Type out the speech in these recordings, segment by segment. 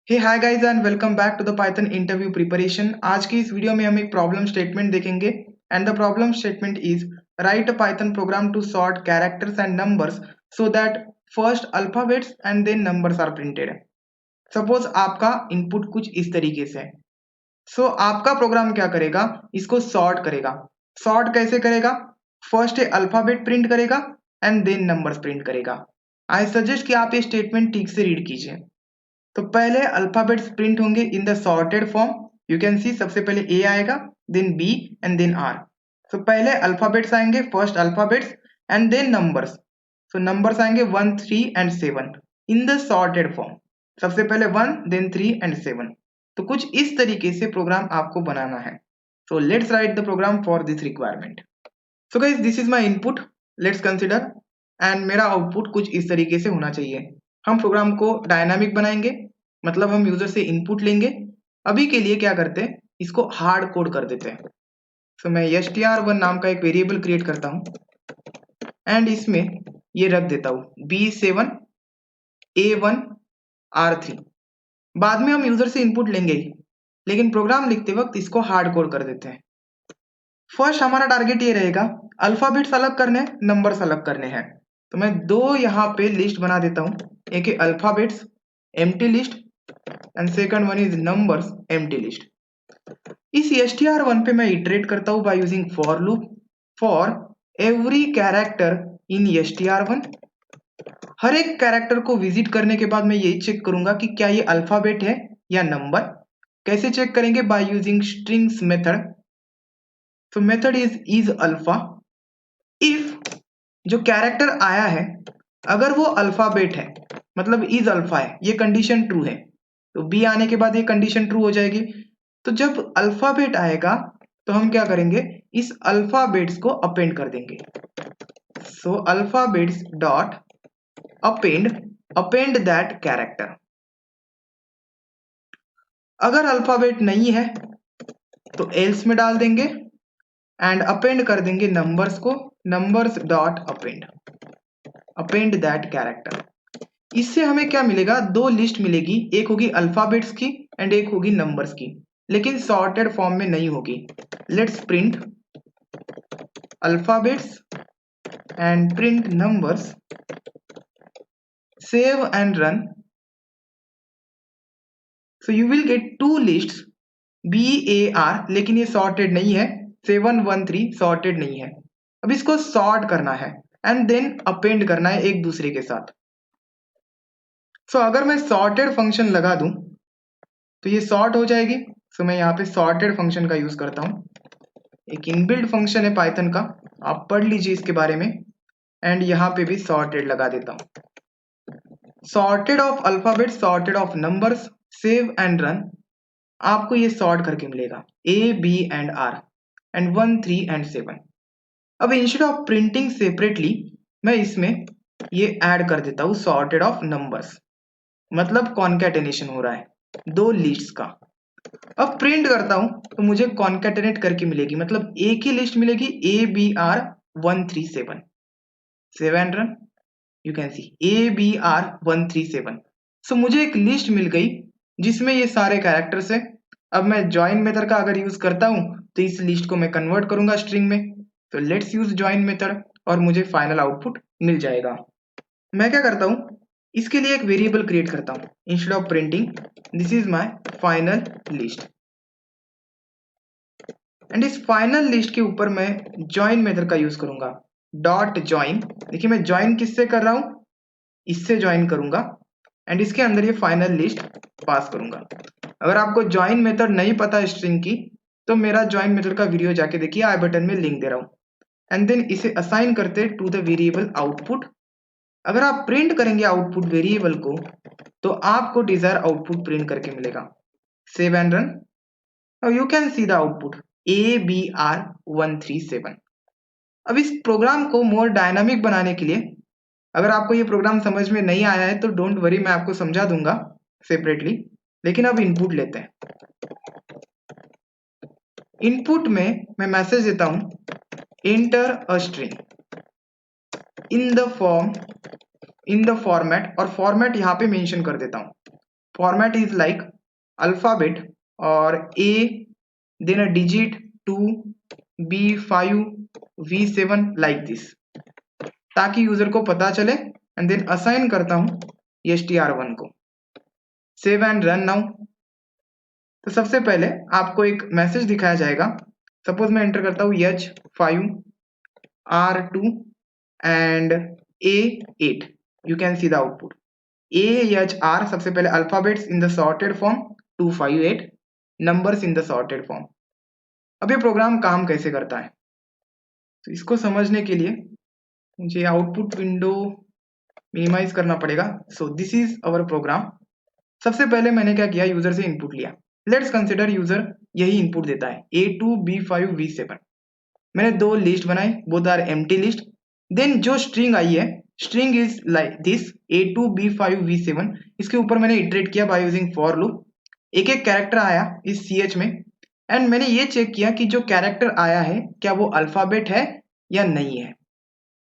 Hey hi guys and welcome back to the Python interview preparation. आज की इस video में हम एक प्रॉब्लम स्टेटमेंट देखेंगे and the problem statement is write a Python program to sort characters and numbers so that first alphabets and then numbers are printed. Suppose आपका input कुछ इस तरीके से है। आपका प्रोग्राम क्या करेगा, इसको सॉर्ट करेगा। सॉर्ट कैसे करेगा? फर्स्ट अल्फाबेट प्रिंट करेगा एंड देन नंबर्स प्रिंट करेगा। आई सजेस्ट कि आप ये स्टेटमेंट ठीक से रीड कीजिए। तो पहले अल्फाबेट्स प्रिंट होंगे in the sorted form. You can see सबसे पहले ए आएगा, then B and then R. So पहले अल्फाबेट्स आएंगे, first alphabets and then numbers. So numbers आएंगे 1 3 and 7 in the sorted form. सबसे पहले 1 देन 3 एंड 7। तो कुछ इस तरीके से प्रोग्राम आपको बनाना है। So let's write the program for this requirement. So guys this is my input, let's consider. And मेरा आउटपुट कुछ इस तरीके से होना चाहिए। हम प्रोग्राम को डायनामिक बनाएंगे, मतलब हम यूजर से इनपुट लेंगे। अभी के लिए क्या करते हैं, इसको हार्ड कोड कर देते हैं। मैं str1 नाम का एक वेरिएबल क्रिएट करता हूं एंड इसमें ये रख देता हूं b7 a1 r3। बाद में हम यूजर से इनपुट लेंगे ही, लेकिन प्रोग्राम लिखते वक्त इसको हार्ड कोड कर देते हैं। फर्स्ट हमारा टारगेट ये रहेगा, अल्फाबेट्स अलग करने हैं, नंबर्स अलग करने हैं। तो मैं दो यहाँ पे लिस्ट बना देता हूँ। एक है alphabets empty list and second one is numbers empty list. इस str1 पे मैं इटरेट करता हूँ by using for loop for every character in str1। हर एक कैरेक्टर को विजिट करने के बाद मैं यही चेक करूंगा कि क्या ये अल्फाबेट है या नंबर। कैसे चेक करेंगे? By using strings method. तो मेथड इज अल्फा। इफ जो कैरेक्टर आया है अगर वो अल्फाबेट है, मतलब इज अल्फा है, ये कंडीशन ट्रू है, तो बी आने के बाद ये कंडीशन ट्रू हो जाएगी। तो जब अल्फाबेट आएगा तो हम क्या करेंगे, इस अल्फाबेट्स को अपेंड कर देंगे। So alphabets dot append that character. अगर अल्फाबेट नहीं है तो एल्स में डाल देंगे एंड अपेंड कर देंगे नंबर्स को, numbers dot append that character. इससे हमें क्या मिलेगा, दो लिस्ट मिलेगी, एक होगी अल्फाबेट्स की एंड एक होगी नंबर्स की, लेकिन सॉर्टेड फॉर्म में नहीं होगी। Let's print alphabets and print numbers, save and run. So you will get two lists BAR, लेकिन ये सॉर्टेड नहीं है। 713 सॉर्टेड नहीं है। अब इसको सॉर्ट करना है एंड देन अपेंड करना है एक दूसरे के साथ। अगर मैं सॉर्टेड फंक्शन लगा दूं तो ये सॉर्ट हो जाएगी। मैं यहाँ पे सॉर्टेड फंक्शन का यूज करता हूँ। एक इनबिल्ट फंक्शन है पाइथन का, आप पढ़ लीजिए इसके बारे में। एंड यहाँ पे भी सॉर्टेड लगा देता हूँ। Sorted of alphabet, sorted of numbers, save and run. आपको ये सॉर्ट करके मिलेगा A, B and R and 1 3 and 7। अब इंस्टेड ऑफ प्रिंटिंग सेपरेटली मैं इसमें ये ऐड कर देता हूँ सॉर्टेड ऑफ नंबर्स, मतलब कॉन्कैटेनेशन हो रहा है दो लिस्ट्स का। अब प्रिंट करता हूं तो मुझे कॉन्कैटेनेट करके मिलेगी, मतलब एक ही लिस्ट मिलेगी ABR 137। Save and run. You can C ABR 137। मुझे एक लिस्ट मिल गई जिसमें ये सारे कैरेक्टर्स है। अब मैं ज्वाइन मेथड का अगर यूज करता हूं तो इस लिस्ट को मैं कन्वर्ट करूंगा स्ट्रिंग में। तो लेट्स यूज ज्वाइन मेथड और मुझे फाइनल आउटपुट मिल जाएगा। मैं क्या करता हूं, इसके लिए एक वेरिएबल क्रिएट करता हूं। Instead of printing this is my final list and इस फाइनल लिस्ट के ऊपर मैं ज्वाइन मेथड का यूज करूंगा। डॉट ज्वाइन, देखिए मैं ज्वाइन किससे कर रहा हूं, इससे ज्वाइन करूंगा एंड इसके अंदर ये फाइनल लिस्ट पास करूंगा। अगर आपको ज्वाइन मेथड नहीं पता है स्ट्रिंग की, तो मेरा ज्वाइन मेथड का वीडियो जाके देखिए, आई बटन में लिंक दे रहा हूं। एंड देन इसे असाइन करते टू द वेरिएबल आउटपुट। अगर आप प्रिंट करेंगे आउटपुट वेरिएबल को तो आपको डिजायर आउटपुट प्रिंट करके मिलेगा। Save and run. Now you can see the output ABR 137। अब इस प्रोग्राम को मोर डायनामिक बनाने के लिए, अगर आपको ये प्रोग्राम समझ में नहीं आया है तो डोंट वरी, मैं आपको समझा दूंगा सेपरेटली। लेकिन अब इनपुट लेते हैं। इनपुट में मैं मैसेज देता हूं enter a string in the format, और फॉर्मेट यहां पे मेंशन कर देता हूं format is like alphabet or A, then a digit 2, B5, V7 like this, ताकि यूजर को पता चले, एंड देन असाइन करता हूं str1 को। Save and run now. तो सबसे पहले आपको एक मैसेज दिखाया जाएगा। सपोज मैं एंटर करता हूं H5 R2 and A8, you can see the output. AHR सबसे पहले alphabets in the sorted form 258, numbers in the sorted form. अब ये प्रोग्राम काम कैसे करता है, तो इसको समझने के लिए मुझे आउटपुट विंडो मिनिमाइज करना पड़ेगा। So this is our program. सबसे पहले मैंने क्या किया, यूजर से इनपुट लिया। लेट्स कंसिडर यूजर यही इनपुट देता है A2 B5 V7। मैंने दो लिस्ट बनाई, both are empty list. Then जो स्ट्रिंग आई है, string is like this A2 B5 V7। इसके ऊपर मैंने इटरेट किया बाय यूजिंग फॉर लूप। एक एक कैरेक्टर आया इस CH में, एंड मैंने ये चेक किया कि जो कैरेक्टर आया है क्या वो अल्फाबेट है या नहीं है।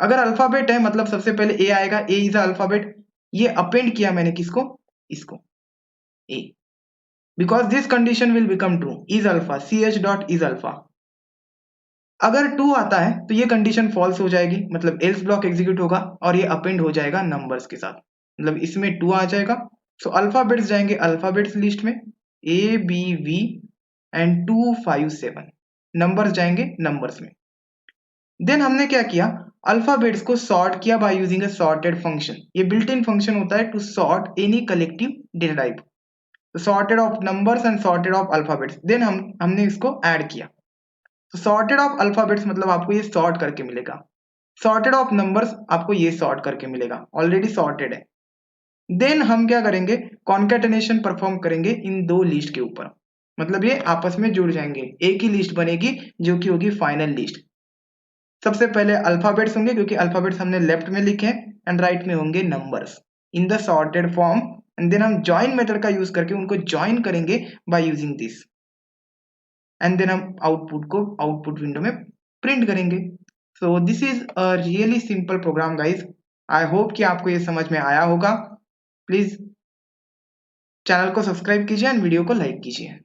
अगर अल्फाबेट है मतलब सबसे पहले A आएगा, A इज अल्फाबेट। ये अपेंड किया मैंने किसको, इसको A, because this condition will become true, is alpha CH dot is alpha. अगर 2 आता है तो ये कंडीशन फॉल्स हो जाएगी, मतलब एल्स ब्लॉक एग्जीक्यूट होगा और ये अपेंड हो जाएगा नंबर्स के साथ, मतलब इसमें 2 आ जाएगा। सो अल्फाबेट्स जाएंगे अल्फाबेट्स लिस्ट में ABV एंड 257, नंबर्स जाएंगे नंबर्स में। देन हमने क्या किया, अल्फाबेट्स को सॉर्ट किया by using a sorted function. ये बिल्ट इन फंक्शन होता है to sort any collective data type, sorted of numbers and sorted of alphabets. Then हमने इसको ऐड किया। तो सॉर्टेड ऑफ अल्फाबेट्स मतलब आपको ये सॉर्ट करके मिलेगा, सॉर्टेड ऑफ नंबर्स आपको ये सॉर्ट करके मिलेगा, ऑलरेडी सॉर्टेड है। देन हम क्या करेंगे, कॉन्केटेनेशन परफॉर्म करेंगे इन दो लिस्ट के ऊपर, मतलब ये आपस में जुड़ जाएंगे, एक ही लिस्ट बनेगी जो कि होगी फाइनल लिस्ट। सबसे पहले अल्फाबेट्स होंगे क्योंकि अल्फाबेट्स हमने लेफ्ट में लिखे हैं, एंड राइट में होंगे numbers in the sorted form. And then हम ज्वाइन मेथड का यूज करके उनको ज्वाइन करेंगे by using this, and then हम आउटपुट को आउटपुट विंडो में प्रिंट करेंगे। So this is a really simple program guys. I hope कि आपको ये समझ में आया होगा। प्लीज चैनल को सब्सक्राइब कीजिए एंड वीडियो को लाइक कीजिए।